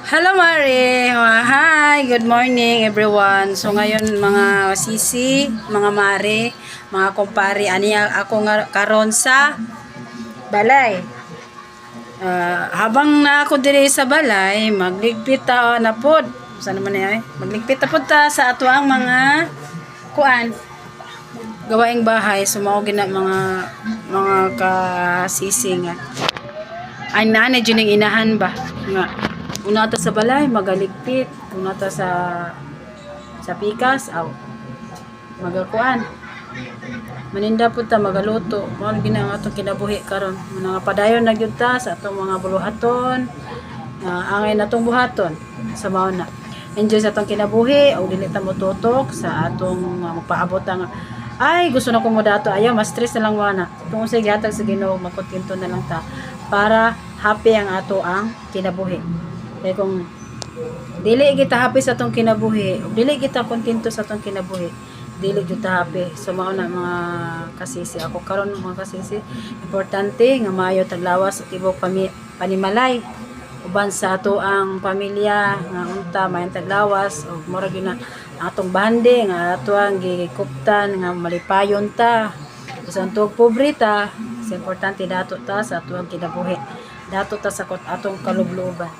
Hello Mari! Hi! Good morning everyone. So ngayon mga sisi, mga Mari, mga kumpari, ani ako nga karon sa balay. Habang na ako diri sa balay, magligpit ta na pod. Saan naman niya magligpit ta pod ta sa ato ang mga kuan gawaing bahay. Sumao gina mga kasisi nga. Ay nanay dyan ang inahan ba nga una ta sa balay magaligpit, una ta sa pikas aw magakuan maninda pud ta magaluto mao gina nga atong kinabuhi karon mga padayon na gyud ta sa atong mga buluhaton angay natong buhaton sa mao na enjoy sa atong kinabuhi o dili ta motutok sa atong magpaabot nga ay gusto na ko mo dato ayaw mas stress na lang wana tungod sa gihatag sa Ginoo makontento na lang ta para happy ang ato ang kinabuhi. Kaya kung dili kita happy sa atong kinabuhi, dili kita kontento sa atong kinabuhi, dili gyud ta happy. So mao na mga kasisi ako karon mga kasisi, importante nga maayo taglawas sa tibok panimalay uban sa ato ang pamilya nga unta maayong taglawas ug mura gyud na atong bande nga ato ang gikuptan nga malipayon ta. Bisan tuog pobre ta, importante dato ta sa ato ang kinabuhi. Dato ta sa atong kalubluban.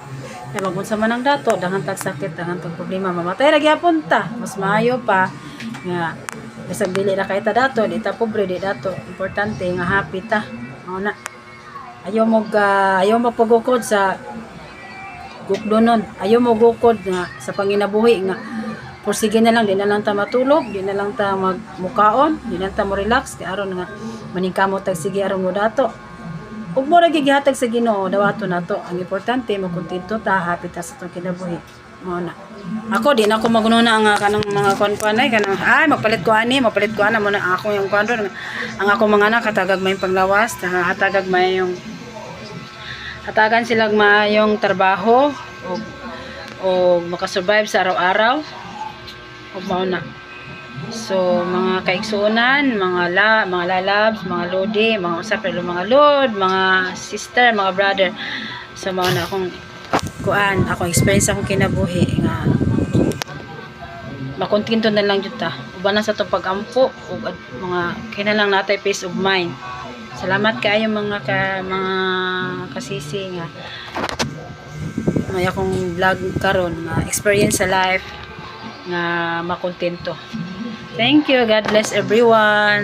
Kaya magunsa man ang dato, daghang tag sakit, daghang tag problema, mamatay ra gyapon ta. Mas maayo pa nga bisag dili ra kay ta dato, di ta pobre di dato. Importante nga happy ta. Mao na. Ayaw mo pagukod sa gukdonon. Ayaw mo gukod nga sa panginabuhi nga pursige na lang, di na lang ta matulog, di na lang ta magmukaon, di na lang ta mo relax kay aron nga maningkamot tag sige aron mo dato. Ug mo ra gihatag sa Ginoo dawato nato. Ang importante makontento ta, happy ta sa atong kinabuhi. Mao na. Ako di na ako magununa ang kanang mga kuan ay kanang magpalit ko ani mo na ako yung kuan ron. Ang ako mga anak hatagag may panglawas, hatagag may yung hatagan sila mayong trabaho o makasurvive sa araw-araw. O mao na. So mga kaigsuonan, mga lalabs, mga lodi, mga usap mga lord, mga sister, mga brother. So mao na akong akong experience akong kinabuhi nga makontento na lang jud ta. Uban na sa to pagampo ug mga kinalang natay peace of mind. Salamat kaayo mga kasisi nga may akong vlog karon nga experience sa life nga makontento. Thank you. God bless everyone.